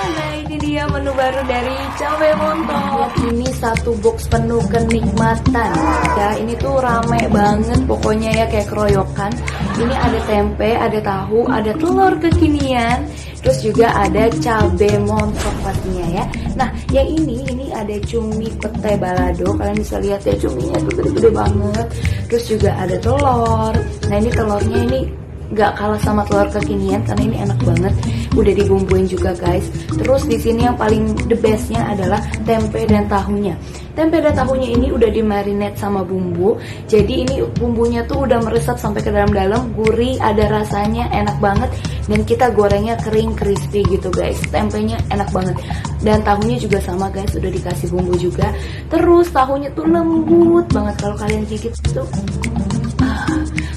Nah ini dia menu baru dari cabai montok. Ini satu box penuh kenikmatan. Ya ini tuh rame banget pokoknya ya kayak keroyokan. Ini ada tempe, ada tahu, ada telur kekinian. Terus juga ada cabai montok pastinya ya. Nah yang ini ada cumi pete balado. Kalian bisa lihat ya cuminya tuh gede-gede banget. Terus juga ada telur. Nah ini telurnya ini nggak kalah sama telur kekinian karena ini enak banget. Udah dibumbuin juga guys. Terus di sini yang paling the bestnya adalah tempe dan tahunya. Tempe dan tahunya ini udah dimarinate sama bumbu. Jadi ini bumbunya tuh udah meresap sampai ke dalam-dalam, gurih, ada rasanya, enak banget. Dan kita gorengnya kering, crispy gitu guys. Tempenya enak banget. Dan tahunya juga sama guys, udah dikasih bumbu juga. Terus tahunya tuh lembut banget kalau kalian gigit tuh.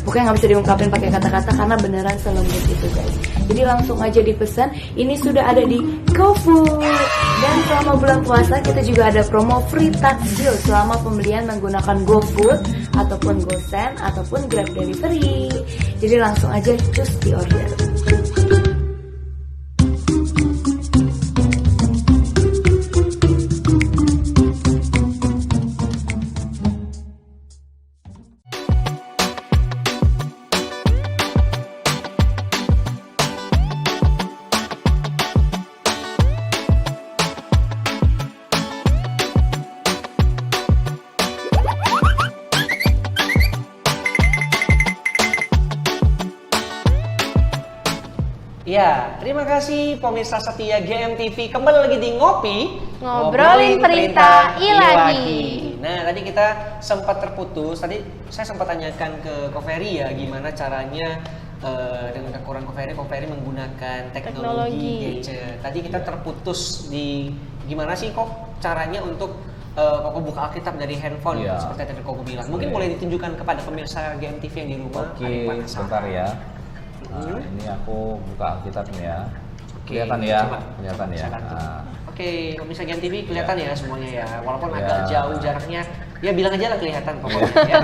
Pokoknya nggak bisa diungkapin pakai kata-kata karena beneran selembut itu guys. Jadi langsung aja dipesan. Ini sudah ada di GoFood. Dan selama bulan puasa kita juga ada promo free takjil selama pembelian menggunakan GoFood ataupun GoSend ataupun Grab Delivery. Jadi langsung aja cus di order. Ya, terima kasih pemirsa setia GMTV. Kembali lagi di Ngopi Ngobrolin Perintah Ilahi. Nah, tadi kita sempat terputus. Tadi saya sempat tanyakan ke Koferi ya, gimana caranya dengan kekurangan Koferi menggunakan teknologi gadget. Tadi kita terputus di gimana sih kok caranya untuk Koko buka Alkitab dari handphone seperti tadi Koko bilang. Mungkin boleh ditunjukkan kepada pemirsa GMTV yang di rumah. Oke, sebentar ya. Nah, ini aku buka Alkitabnya ya. Oke, Kelihatan ya? coba. Kelihatan ya. Nah. Oke, pemirsa GMTV kelihatan ya semuanya ya. Walaupun agak jauh jaraknya, ya bilang aja lah kelihatan pokoknya ya.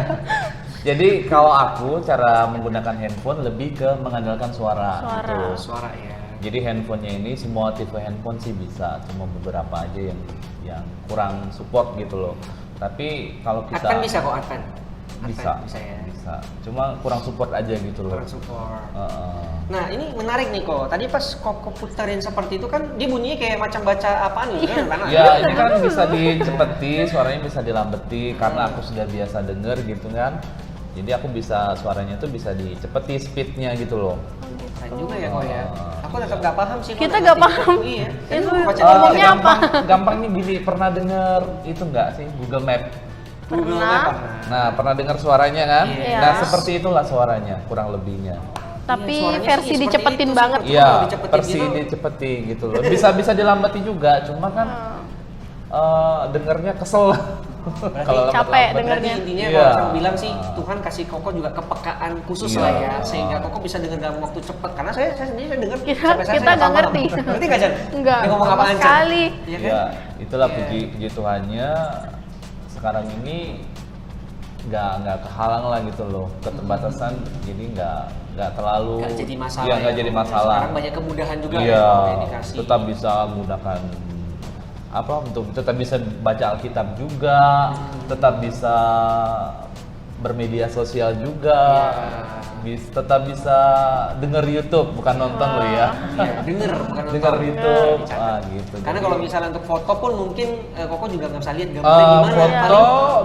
Jadi kalau aku cara menggunakan handphone lebih ke mengandalkan suara. Gitu. Suara ya. Jadi handphonenya ini semua tipe handphone sih bisa, cuma beberapa aja yang kurang support gitu loh. Tapi kalau kita Advan bisa kok Advan. bisa ya. bisa, cuma kurang support aja gitu loh. Kurang support. Nah ini menarik nih kok. Tadi pas Koko puterin seperti itu kan dia bunyinya kayak macam baca apaan gitu kan? Ya ini kan bisa dicepeti, suaranya bisa dilambeti karena aku sudah biasa denger gitu kan. Jadi aku bisa suaranya tuh bisa dicepeti speednya gitu loh. Keren juga ya kok ya. Aku tetap nggak paham sih. Kita nggak paham. Iya. Itu baca ngomongnya apa? Gampang nih gini, pernah denger itu nggak sih Google Map? Google Pernah. Map. Nah, pernah dengar suaranya kan? Iya. Nah, seperti itulah suaranya, kurang lebihnya. Tapi Suaranya sih versi seperti dicepetin itu, banget. seperti Iya, kalau dicepetin versi gitu. dicepeti gitu loh. Bisa lambati juga, cuma kan dengernya kesel. Kalau capek lambat-lambat. dengernya. Berarti intinya Iya. kalau saya bilang sih Tuhan kasih Koko juga kepekaan khusus Iya. lah ya, sehingga Koko bisa dengar dalam waktu cepat. Karena saya sendiri saya dengar Kita- sampai saya kita nggak nggak paham. ngerti. Ngerti nggak Jan? Enggak, Dia ngomong sama apaan Jan? sekali. Iya kan? Ya, itulah Iya. puji Tuhannya sekarang ini nggak kehalang lah gitu loh, keterbatasan jadi nggak terlalu Nggak jadi masalah. Iya, nggak ya. jadi masalah. Sekarang banyak kemudahan juga Iya, ya kalau yang dikasih. tetap bisa menggunakan untuk tetap bisa baca Alkitab juga, tetap bisa bermedia sosial juga, tetap bisa denger YouTube, bukan nonton lo ya. Iya, denger bukan nonton. Denger YouTube, Dicatat. gitu. Karena Jadi, kalau misalnya untuk foto pun mungkin Koko juga nggak bisa lihat gambarnya gimana. foto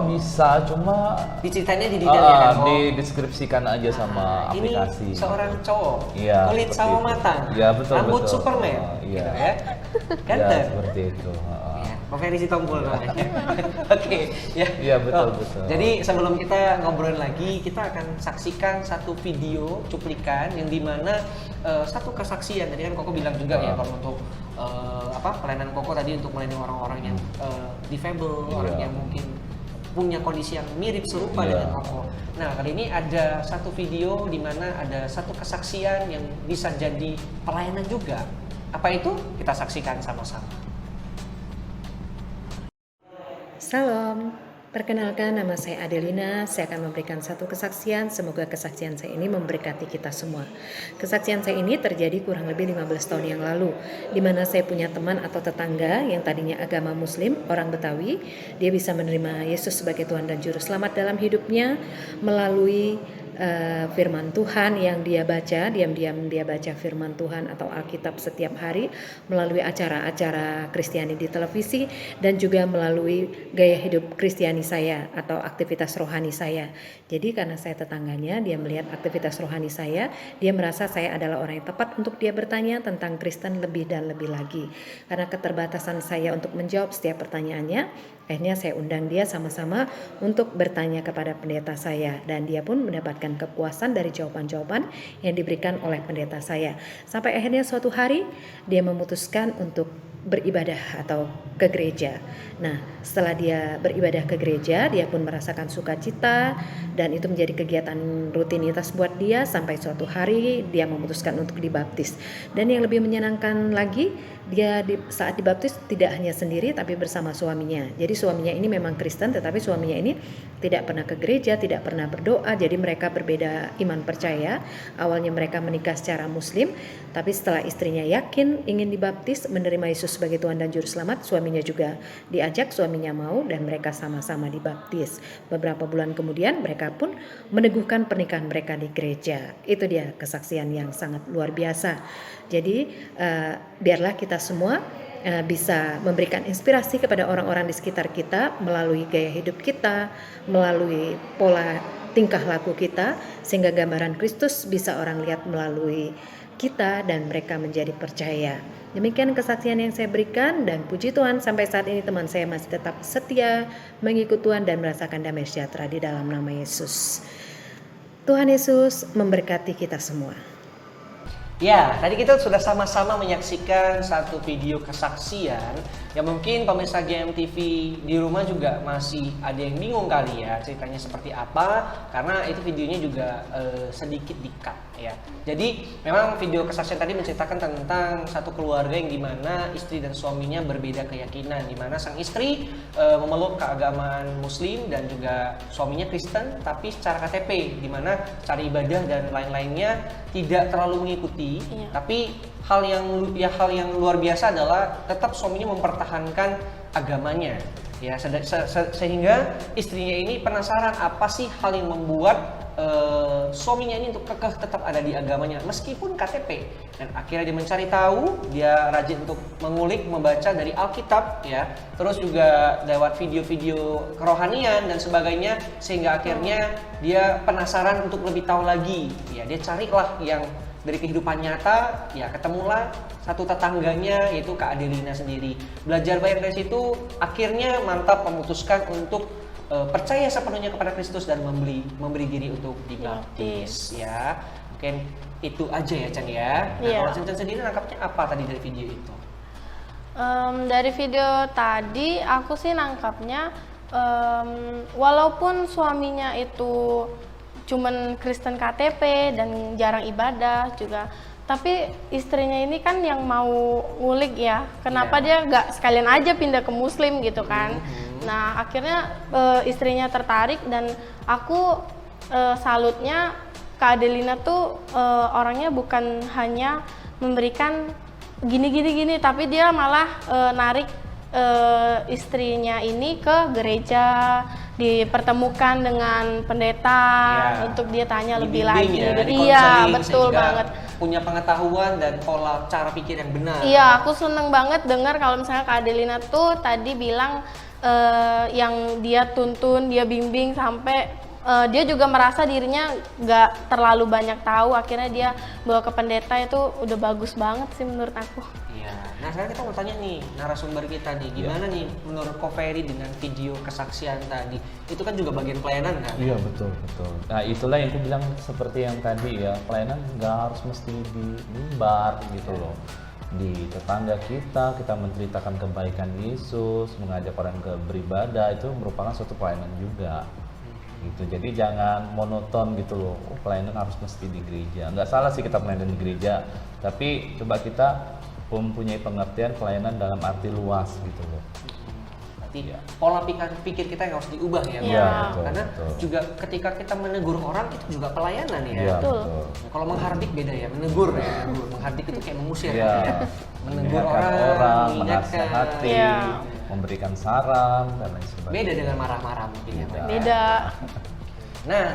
bisa, cuma Diceritain di detail ya kan. dideskripsikan aja sama Ini aplikasi. seorang cowok, Iya, kulit seperti sawo itu. matang, Iya, betul, rambut betul. Superman, Iya. gitu ya. Ya, Ganteng. seperti itu. Ya, Ferry Sitompul namanya. Oke, ya. Iya, betul, Oh, betul. Jadi sebelum kita ngobrol lagi, kita akan saksikan satu video cuplikan yang dimana satu kesaksian. Tadi kan Koko bilang juga ya kalau untuk pelayanan Koko tadi untuk melayani orang-orang yang difabel, orang Iya. yang mungkin punya kondisi yang mirip serupa Iya. dengan Koko. Nah kali ini ada satu video di mana ada satu kesaksian yang bisa jadi pelayanan juga. Apa itu? Kita saksikan sama-sama. Salam, perkenalkan nama saya Adelina. Saya akan memberikan satu kesaksian. Semoga kesaksian saya ini memberkati kita semua. Kesaksian saya ini terjadi kurang lebih 15 tahun yang lalu, di mana saya punya teman atau tetangga yang tadinya agama Muslim, orang Betawi. Dia bisa menerima Yesus sebagai Tuhan dan Juru Selamat dalam hidupnya melalui firman Tuhan yang dia baca, diam-diam dia baca firman Tuhan atau Alkitab setiap hari melalui acara-acara Kristiani di televisi dan juga melalui gaya hidup Kristiani saya atau aktivitas rohani saya. Jadi karena saya tetangganya, dia melihat aktivitas rohani saya, dia merasa saya adalah orang yang tepat untuk dia bertanya tentang Kristen lebih dan lebih lagi. Karena keterbatasan saya untuk menjawab setiap pertanyaannya, akhirnya saya undang dia sama-sama untuk bertanya kepada pendeta saya, dan dia pun mendapatkan kepuasan dari jawaban-jawaban yang diberikan oleh pendeta saya. Sampai akhirnya suatu hari dia memutuskan untuk beribadah atau ke gereja. Nah, setelah dia beribadah ke gereja, dia pun merasakan sukacita dan itu menjadi kegiatan rutinitas buat dia sampai suatu hari dia memutuskan untuk dibaptis. Dan yang lebih menyenangkan lagi, dia saat dibaptis tidak hanya sendiri tapi bersama suaminya. Jadi suaminya ini memang Kristen, tetapi suaminya ini tidak pernah ke gereja, tidak pernah berdoa. Jadi mereka berbeda iman percaya. Awalnya mereka menikah secara Muslim, tapi setelah istrinya yakin ingin dibaptis, menerima Yesus sebagai Tuhan dan Juru Selamat, suaminya juga diajak, suaminya mau, dan mereka sama-sama dibaptis. Beberapa bulan kemudian mereka pun meneguhkan pernikahan mereka di gereja. Itu dia kesaksian yang sangat luar biasa. Jadi biarlah kita semua bisa memberikan inspirasi kepada orang-orang di sekitar kita melalui gaya hidup kita, melalui pola tingkah laku kita, sehingga gambaran Kristus bisa orang lihat melalui kita dan mereka menjadi percaya. Demikian kesaksian yang saya berikan, dan puji Tuhan sampai saat ini teman saya masih tetap setia mengikut Tuhan dan merasakan damai sejahtera di dalam nama Yesus. Tuhan Yesus memberkati kita semua. Ya, tadi kita sudah sama-sama menyaksikan satu video kesaksian Ya mungkin pemirsa GMTV di rumah juga masih ada yang bingung kali ya ceritanya seperti apa, karena itu videonya juga sedikit di-cut ya. Jadi memang video kesaksian tadi menceritakan tentang satu keluarga yang dimana istri dan suaminya berbeda keyakinan, dimana sang istri memeluk keagamaan Muslim dan juga suaminya Kristen, tapi secara KTP, dimana cara ibadah dan lain-lainnya tidak terlalu mengikuti. Tapi hal yang luar biasa adalah tetap suaminya mempertahankan agamanya ya, sehingga istrinya ini penasaran apa sih hal yang membuat suaminya ini untuk kekeh tetap ada di agamanya meskipun KTP. Dan akhirnya dia mencari tahu, dia rajin untuk mengulik, membaca dari Alkitab ya, terus juga lewat video-video kerohanian dan sebagainya, sehingga akhirnya dia penasaran untuk lebih tahu lagi ya. Dia carilah yang dari kehidupan nyata ya, ketemulah satu tetangganya yaitu Kak Adelina sendiri. Belajar banyak dari situ, akhirnya mantap memutuskan untuk percaya sepenuhnya kepada Kristus dan memberi diri untuk dibaptis ya. Mungkin itu aja ya Chan ya. Nah, kalau Chan sendiri nangkapnya apa tadi dari video itu? Dari video tadi aku sih nangkapnya walaupun suaminya itu cuman Kristen KTP dan jarang ibadah juga, tapi istrinya ini kan yang mau ngulik ya, kenapa dia nggak sekalian aja pindah ke Muslim gitu kan. Nah akhirnya istrinya tertarik, dan aku salutnya Kak Adelina tuh orangnya bukan hanya memberikan gini, tapi dia malah narik istrinya ini ke gereja, dipertemukan dengan pendeta untuk dia tanya lebih lagi. Iya, betul banget. Punya pengetahuan dan pola cara pikir yang benar. Iya, aku seneng banget dengar kalau misalnya Kak Adelina tuh tadi bilang yang dia tuntun, dia bimbing sampai dia juga merasa dirinya nggak terlalu banyak tahu. Akhirnya dia bawa ke pendeta, itu udah bagus banget sih menurut aku. Iya. Nah sekarang kita mau tanya nih narasumber kita nih, gimana nih menurut Ko Ferry dengan video kesaksian tadi? Itu kan juga bagian pelayanan kan? Iya betul. Nah itulah yang aku bilang seperti yang tadi ya, pelayanan nggak harus mesti di mimbar gitu loh. Di tetangga kita menceritakan kebaikan Yesus, mengajak orang ke beribadah, itu merupakan suatu pelayanan juga. Gitu. Jadi jangan monoton gitu loh, pelayanan harus mesti di gereja. Nggak salah sih kita pelayanan di gereja, tapi coba kita mempunyai pengertian pelayanan dalam arti luas gitu loh. Berarti pola pikir kita yang harus diubah ya. Betul, karena betul. juga ketika kita menegur orang itu juga pelayanan ya. Iya, betul. Nah, kalau menghardik beda ya, menegur ya. Menghardik itu kayak mengusir ya. Menegur orang, mengingatkan, menasihati, memberikan saran dan lain sebagainya. Beda dengan marah-marah mungkin ya. Beda. Nah,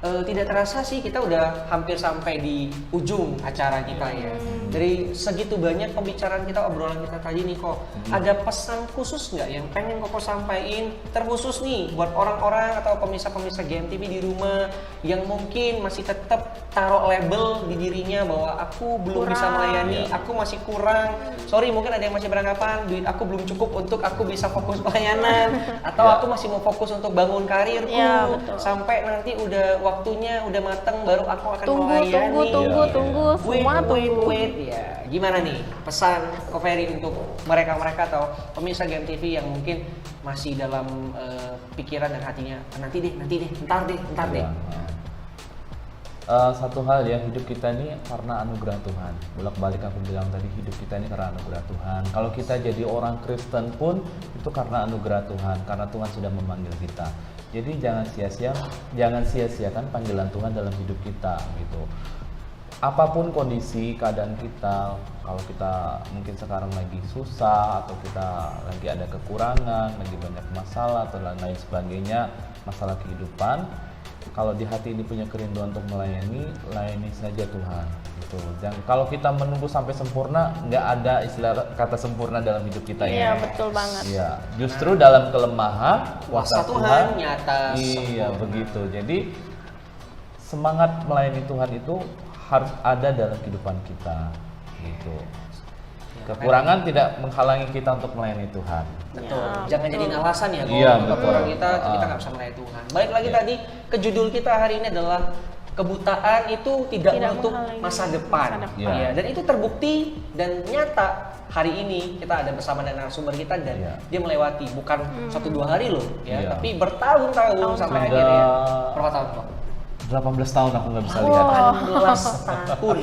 tidak terasa sih kita udah hampir sampai di ujung acara kita ya. Dari segitu banyak pembicaraan kita, obrolan kita tadi nih kok, ada pesan khusus nggak yang pengen Koko sampaikan terkhusus nih buat orang-orang atau pemirsa-pemirsa GMTV di rumah yang mungkin masih tetap taruh label di dirinya bahwa aku belum bisa melayani, aku masih kurang. Sorry, mungkin ada yang masih beranggapan duit aku belum cukup untuk aku bisa fokus pelayanan, atau aku masih mau fokus untuk bangun karirku sampai nanti udah waktunya udah mateng baru aku akan melayani. Tunggu, semua tunggu. Ya, gimana nih pesan Ko Ferry untuk mereka-mereka atau pemirsa GMTV yang mungkin masih dalam pikiran dan hatinya nanti deh, ntar deh. Satu hal ya, hidup kita ini karena anugerah Tuhan. Bolak-balik aku bilang tadi, hidup kita ini karena anugerah Tuhan. Kalau kita jadi orang Kristen pun itu karena anugerah Tuhan, karena Tuhan sudah memanggil kita. Jadi jangan sia-siakan panggilan Tuhan dalam hidup kita gitu. Apapun kondisi keadaan kita, kalau kita mungkin sekarang lagi susah atau kita lagi ada kekurangan, lagi banyak masalah atau lain sebagainya, masalah kehidupan, kalau di hati ini punya kerinduan untuk layani saja Tuhan gitu. Dan kalau kita menunggu sampai sempurna, nggak ada istilah kata sempurna dalam hidup kita ini. Iya, betul banget. Iya, justru dalam kelemahan kuasa Tuhan nyata. Iya, begitu. Jadi semangat melayani Tuhan itu harus ada dalam kehidupan kita gitu. Kekurangan tidak menghalangi kita untuk melayani Tuhan. Betul. Jangan jadi alasan ya Iya, kekurangan kita nggak bisa melayani Tuhan. Balik lagi tadi ke judul kita hari ini adalah kebutaan itu tidak menutup menghalangi masa depan. masa depan. Ya, dan itu terbukti dan nyata hari ini kita ada bersama dengan narasumber kita dan dia melewati bukan 1-2 hari loh ya, tapi bertahun-tahun sampai akhirnya. Berapa tahun kok? 18 tahun aku nggak bisa lihat. 18 tahun.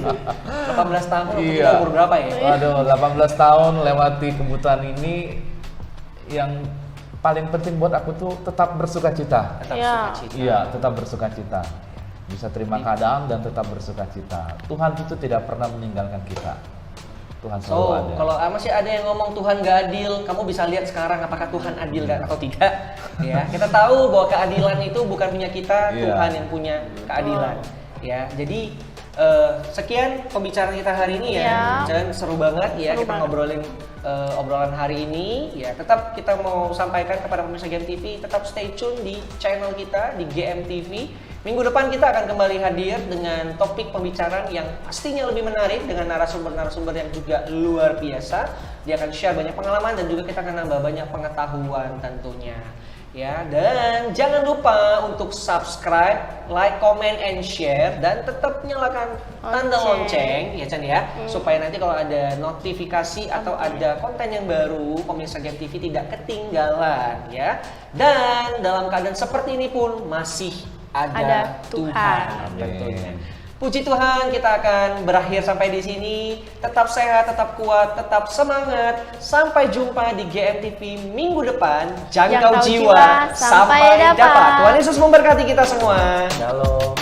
18 tahun kita umur berapa ya? Waduh, 18 tahun lewati kebutaan ini, yang paling penting buat aku tuh tetap bersukacita. Tetap sukacita. Iya, tetap bersukacita. Bisa terima keadaan dan tetap bersukacita. Tuhan itu tidak pernah meninggalkan kita. Tuhan selalu ada. Kalau masih ada yang ngomong Tuhan gak adil, kamu bisa lihat sekarang apakah Tuhan adil dan atau tidak. Ya, kita tahu bahwa keadilan itu bukan punya kita, Tuhan yang punya keadilan. Ya, jadi sekian pembicaraan kita hari ini ya. Dan seru banget ya kita ngobrolin obrolan hari ini. Ya, tetap kita mau sampaikan kepada pemirsa GMTV, tetap stay tune di channel kita di GMTV. Minggu depan kita akan kembali hadir dengan topik pembicaraan yang pastinya lebih menarik dengan narasumber-narasumber yang juga luar biasa. Dia akan share banyak pengalaman dan juga kita akan nambah banyak pengetahuan tentunya. Ya, dan jangan lupa untuk subscribe, like, comment, and share, dan tetap nyalakan tanda lonceng ya Chan ya, supaya nanti kalau ada notifikasi atau ada konten yang baru, pemirsa GMTV tidak ketinggalan ya. Dan dalam keadaan seperti ini pun masih ada Tuhan tentunya. Puji Tuhan, kita akan berakhir sampai di sini. Tetap sehat, tetap kuat, tetap semangat. Sampai jumpa di GMTV minggu depan. Jangkau jiwa sampai dapat. Tuhan Yesus memberkati kita semua. Shalom.